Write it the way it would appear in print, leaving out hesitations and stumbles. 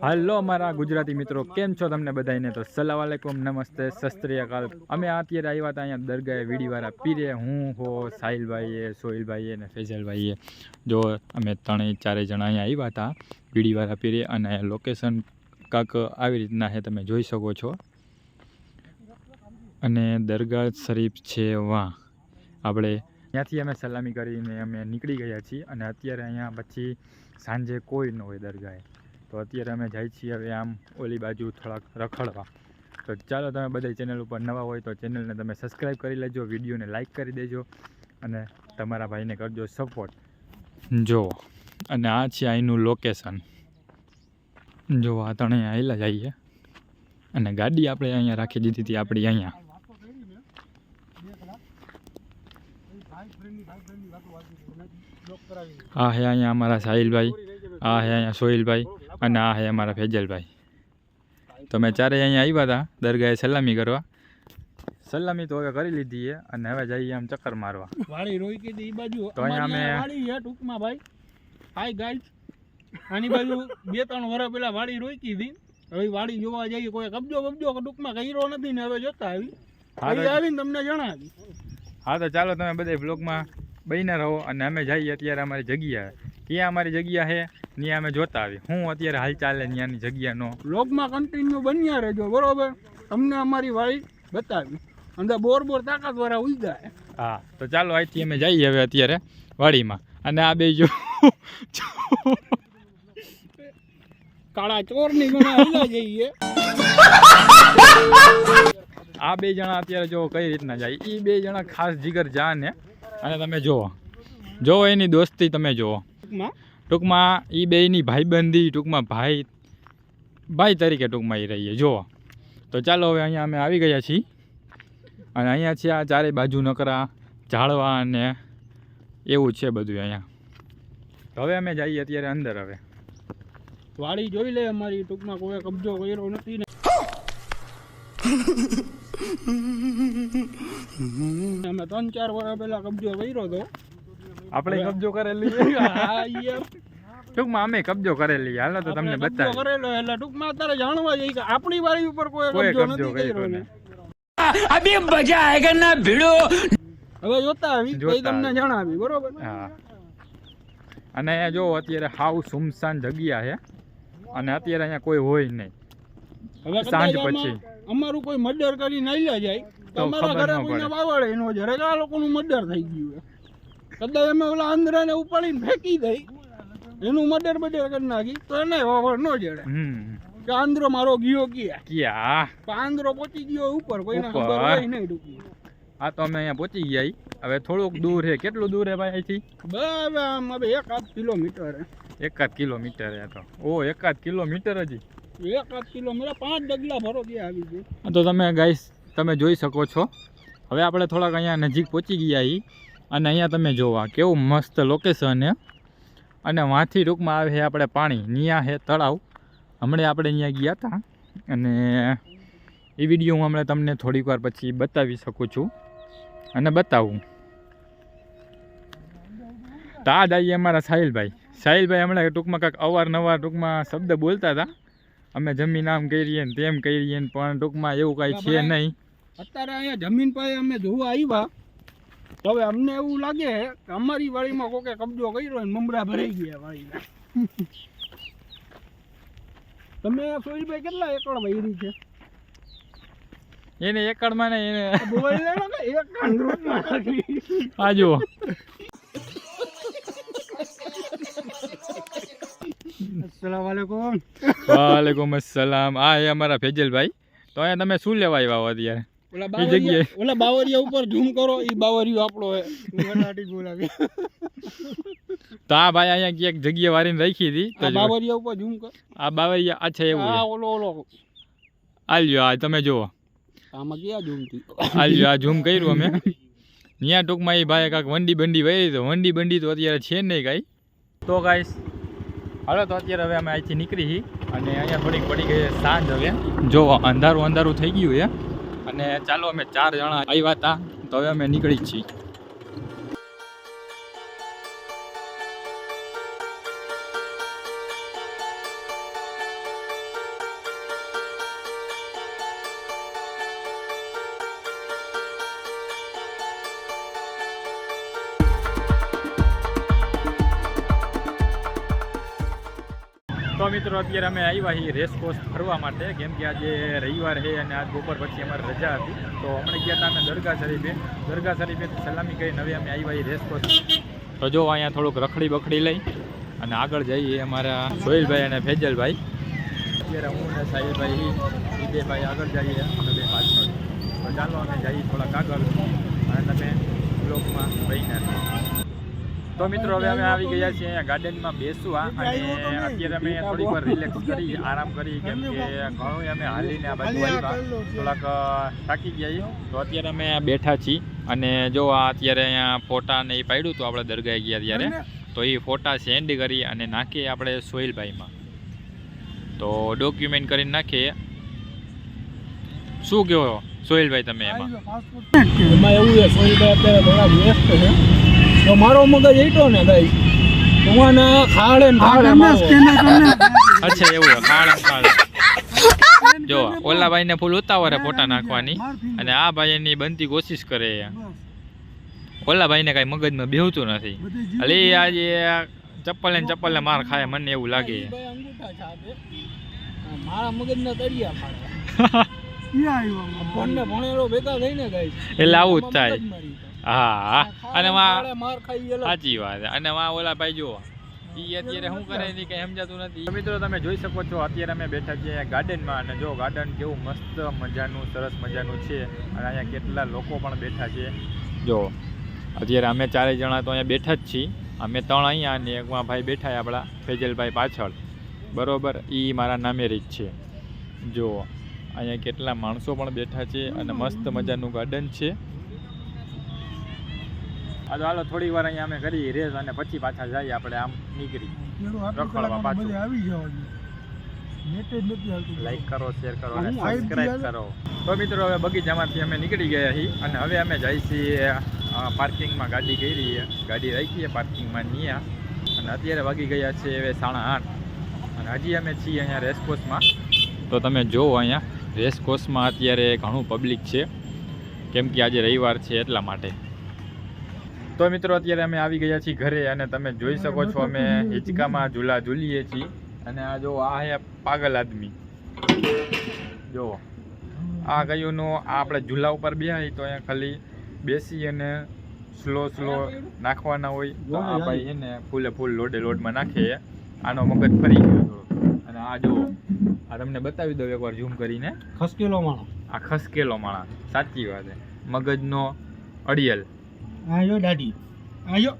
હાલો મારા ગુજરાતી મિત્રો, કેમ છો તમને બધાને? તો સલામ વાલેકુમ, નમસ્તે, સત શ્રી અકાલ। અમે અત્યારે આવ્યા હતા અહીંયા દરગાહે વીડીવાળા પીરે, હું હો સાહિલભાઈએ, સોહિલભાઈએ અને ફેઝલભાઈએ। જો અમે ત્રણેય ચારેય જણા અહીંયા આવ્યા હતા વીડીવાળા પીરે, અને લોકેશન કાંક આવી રીતના છે, તમે જોઈ શકો છો। અને દરગાહ શરીફ છે વાં આપણે ત્યાંથી અમે સલામી કરીને અમે નીકળી ગયા છીએ। અને અત્યારે અહીંયા પછી સાંજે કોઈ ન હોય દરગાહે, તો અત્યારે અમે જાય છીએ હવે આમ ઓલી બાજુ થોડાક રખડવા। તો ચાલો, તમે બધા ચેનલ ઉપર નવા હોય તો ચેનલને તમે સબસ્ક્રાઈબ કરી લેજો, વિડીયોને લાઇક કરી દેજો અને તમારા ભાઈને કરજો સપોર્ટ। જો અને આ છે અહીંનું લોકેશન, જો આ ત્રણે આવેલા જઈએ, અને ગાડી આપણે અહીંયા રાખી દીધી હતી આપણી અહીંયા। આ હે અહીંયા અમારા સાહિલભાઈ, આ હે અહીંયા સોહિલભાઈ, અને આ હે અમારા ફેજલભાઈ। તમે ચારેય અહીંયા આવ્યા હતા દરગાહે સલામી કરવા। સલામી તો હવે કરી લીધી છે, અને હવે જઈએ આમ ચક્કર મારવા। વાડી રોઈ કે ઈ બાજુ તો અહીંયા અમે વાડી છે ટૂંકમાં ભાઈ। હાય ગાઈસ, આની બાજુ 2-3 વર્ષ પહેલા વાડી રોઈ કીધી, હવે વાડી જોવા જઈએ, કોઈ કબજો ટૂંકમાં કર્યો નથી ને હવે જોતા આવીને તમને જણાવી। હા તો ચાલો, તમે બધા બ્લોગમાં બહીને રહો, અને અમે જઈએ અત્યારે અમારી જગ્યા, ક્યાં અમારી જગ્યા છે ત્યાં અમે જોતા આવી હું અત્યારે હાલ ચાલે ત્યાંની જગ્યાનો। બ્લોગમાં કન્ટિન્યુ બન્યા રહેજો, બરોબર? તમને અમારી વાડી બતાવી, અંદર બોર તાકાતવાળા ઉઈદા। હા તો ચાલો, અહીંથી અમે જઈએ હવે અત્યારે વાડીમાં। અને આ બે જો કાળા ચોરની ગણા જઈએ। આ બે જણા અત્યારે જો કઈ રીતના જાય, એ બે જણા ખાસ જીગર જાન હે। અને તમે જોવો એની દોસ્તી, તમે જોવો ટૂંકમાં એ બેની ભાઈબંધી, ટૂંકમાં ભાઈ તરીકે ટૂંકમાં એ રહીએ જુઓ। તો ચાલો, હવે અહીંયા અમે આવી ગયા છીએ, અને અહીંયા છે આ ચારે બાજુ નકરા ઝાડવા અને એવું છે બધું અહીંયા। તો હવે અમે જઈએ અત્યારે અંદર। હવે વાડી જોઈ લે અમારી, ટૂંકમાં કોઈ કબજો કર્યો નથી ને અમે 3-4 વર્ષ પહેલા કબજો કર્યો હતો। આપણે કબજો કરેલી ટૂંકમાં અમે કબજો કરેલી, હાલો તો તમને બતાવી કરેલો, એટલે ટૂંકમાં અત્યારે જાણવા જઈએ કે આપણી વાડી ઉપર કોઈ કબજો નથી કર્યો ને। અભી મજા આયેગા ના ભીડો। હવે જોતા આવી કોઈ તમને જણાવી, બરોબર? હા, અને જો અત્યારે હાવ સુમસાન જગ્યા છે, અને અત્યારે અહીંયા કોઈ હોય નહીં। હવે સાંજ પછી અમારું કોઈ મર્ડર કરી નાઈલા જાય તો અમારા ઘરે કોઈને વાવડે નો જરે, આ લોકોનું મર્ડર થઈ ગયું છે। કદાચ અમે ઓલા આંધ્રાને ઉપાડીને ફેંકી દઈ, એનું મર્ડર કરી નાખી તો એને વાવડ ન જડે કે આંધ્રો મારો ગયો ક્યાં આંધ્રો પહોંચી ગયો ઉપર, કોઈને ખબર હોય નહીં ટૂંકી। હા તો અમે અહીંયા પહોંચી ગયા, હવે થોડુંક દૂર છે। કેટલું દૂર છે ભાઈ અહીંથી? બસ આમ હવે 1-8 કિલોમીટર હે। 1-8 કિલોમીટર હે? તો ઓ 1-8 કિલોમીટર હજી 1-8 કિલોમીટર, 5 ડગલા ભરો ત્યાં આવી ગયું। તો તમે ગાઈસ તમે જોઈ શકો છો, હવે આપણે થોડાક અહીંયા નજીક પહોંચી ગયા છીએ, અને અહીંયા તમે જોવા કેવું મસ્ત લોકેશન છે, અને વાંથી ટૂંકમાં આવે છે આપણે પાણી, ત્યાં છે તળાવ। હમણાં આપણે અહીંયા ગયા હતા, અને એ વિડીયો હું હમણાં તમને થોડીક વાર પછી બતાવી શકું છું અને બતાવું। તો આ જઈએ અમારા સાહિલભાઈ હમણાં ટૂંકમાં કાંઈક અવારનવાર ટૂંકમાં શબ્દ બોલતા હતા, અમે જમીન આમ કરીએ ને તેમ કરીએ ને, પણ ટૂંકમાં એવું કાંઈ છે નહીં। અત્યારે અહીંયા જમીન પાસે અમે જોવા આવ્યા, તો હવે અમને એવું લાગે કે અમારી વાડીમાં કોકે કબજો કર્યો ને મમરા ભરાઈ ગયા વાડીના। તમે સોહિલભાઈ કેટલા એકડ વાયરી છે? એને એકડમાં ને એને બોલ લેનો કે એક આ જુઓ अस्सलाम वालेकुम। વાલેકુમ અસલામ। આ હે અમારા ફેજલભાઈ। તો અહીંયા તમે શું લેવા આવ્યા અત્યારે? ઓલા બાવરિયા ઉપર ઝૂમ કરો, ઈ બાવરિયો આપણો હે, મરાઠી બોલાવે। તો આ ભાઈ અહીંયા ક્યાંક જગ્યા વારીને રાખી હતી, તો બાવરિયા ઉપર ઝૂમ કર। આ બાવરિયા અચ્છા એવું આ ઓલો આલ્યો, આ તમે જુઓ, આમાં ક્યાં ઝૂમ થી આલ્યો, આ ઝૂમ કર્યું અમે ત્યાં। ટૂંકમાં એ ભાઈ કાંઈક વંડી બંડી વહી, તો વંડી બંડી તો અત્યારે છે નહીં કાંઈ। તો ગાઈસ હાલો, તો અત્યારે હવે અમે અહીંથી નીકળી છીએ, અને અહીંયા થોડીક પડી ગઈ સાંજ। હવે જો અંધારું થઈ ગયું છે, અને ચાલો અમે 4 જણા આવ્યા હતા, તો હવે અમે નીકળી છીએ। મિત્રો અત્યારે અમે આવ્યા છીએ રેસકોર્સ ફરવા માટે, કેમ કે આજે રવિવાર છે અને આજ બપોર પછી અમારે રજા હતી. તો હમણાં ગયા હતા અમે દરગાહ શરીફેથી સલામી કરીને હવે અમે આવ્યા છીએ રેસકોર્સ. તો જો અહીંયા થોડુંક રખડી બખડી લઈ અને આગળ જઈએ અમારા સોહેલભાઈ અને ફેજલભાઈ. અત્યારે હું અને સાહિલભાઈ એ બે ભાઈ આગળ જઈએ અમે બે પાછળ. તો ચાલો અમે જઈએ થોડાક આગળ અને તમે બ્લોકમાં રહીને. તો મિત્રો હવે અમે આવી ગયા છીએ અહીંયા ગાર્ડનમાં બેસવા અને અત્યારે અમે થોડીક વાર રિલેક્સ કરી આરામ કરી, કેમ કે ઘણું અમે હાલીને આ બાજુ આવ્યા થોડાક થાકી ગયા. તો અત્યારે અમે બેઠા છીએ અને જો આ અત્યારે અહીંયા ફોટા ને એ પાડ્યું તો આપણે દરગાહે ગયા ત્યારે, તો એ ફોટા સેન્ડ કરી અને નાખીએ આપણે સોહેલભાઈમાં. તો ડોક્યુમેન્ટ કરીને નાખીએ. શું કહો સોહેલભાઈ તમે એમાં? એમાં એવું છે, સોહેલભાઈ અત્યારે થોડા વ્યસ્ત છે. તો મારો મગજ એટલો ને ભાઈ તમાને ખાડે ને ખાડે અચ્છા એવું ખાડે જો ઓલા ભાઈને ફૂલ ઉતાવળે ફોટા નાખવાની અને આ ભાઈ એની બનતી કોશિશ કરે. ઓલા ભાઈને કાંઈ મગજમાં બેહતું નથી. એટલે આજે ચપ્પલ ને માર ખાય મને એવું લાગે. મારા મગજના તળિયા ખાડે ભણેલો ભેગા થઈને ગાય એટલે આવું જ થાય. હા અને માર ખાઈ સાચી વાત. અને ઓલા ભાઈ જો એ અત્યારે શું કરે એ કઈ સમજાતું નથી. મિત્રો તમે જોઈ શકો છો અત્યારે અમે બેઠા છીએ ગાર્ડનમાં અને જો ગાર્ડન કેવું મસ્ત મજાનું સરસ મજાનું છે અને અહીંયા કેટલા લોકો પણ બેઠા છે. જો અત્યારે અમે 4 જણા તો અહીંયા બેઠા જ છીએ. અમે 3 અહીંયા અને એકમાં ભાઈ બેઠા આપણા ફેજલભાઈ પાછળ, બરોબર. એ મારા નામે રીત છે. જો અહીંયા કેટલા માણસો પણ બેઠા છે અને મસ્ત મજાનું ગાર્ડન છે. હાલો થોડી વાર અહીંયા અમે કરી રેસ અને પછી પાછા જઈએ આપણે આમ નીકળી રખડવા પાછું. લાઈક કરો, શેર કરો અને સબસ્ક્રાઇબ કરો. તો મિત્રો હવે બગીચામાંથી અમે નીકળી ગયા છીએ અને હવે અમે જઈએ છીએ પાર્કિંગમાં. ગાડી કરી ગાડી રાખીએ પાર્કિંગમાં ન્યા અને અત્યારે વાગી ગયા છે હવે 8:30 અને હજી અમે છીએ અહીંયા રેસકોર્સમાં. તો તમે જુઓ અહીંયા રેસકોર્સમાં અત્યારે ઘણું પબ્લિક છે, કેમ કે આજે રવિવાર છે એટલા માટે. તો મિત્રો અત્યારે અમે આવી ગયા છીએ ઘરે અને તમે જોઈ શકો છો અમે હિંચકામાં ઝૂલા ઝૂલીએ છીએ અને આ જો આ હે પાગલ આદમી. જો આ કયુંનો આપણે ઝૂલા ઉપર બેહાય તો અહીંયા ખાલી બેસી અને સ્લો નાખવાના હોય. તો આ ભાઈ છે ને ફૂલ લોડમાં નાખે. આનો મગજ ફરી ગયો અને આ જો આ તમને બતાવી દઉં એકવાર ઝૂમ કરીને. ખસકેલો માણસ, આ ખસકેલો માણસ, સાચી વાત છે. મગજનો અડિયલ. આયો દાઢી આયો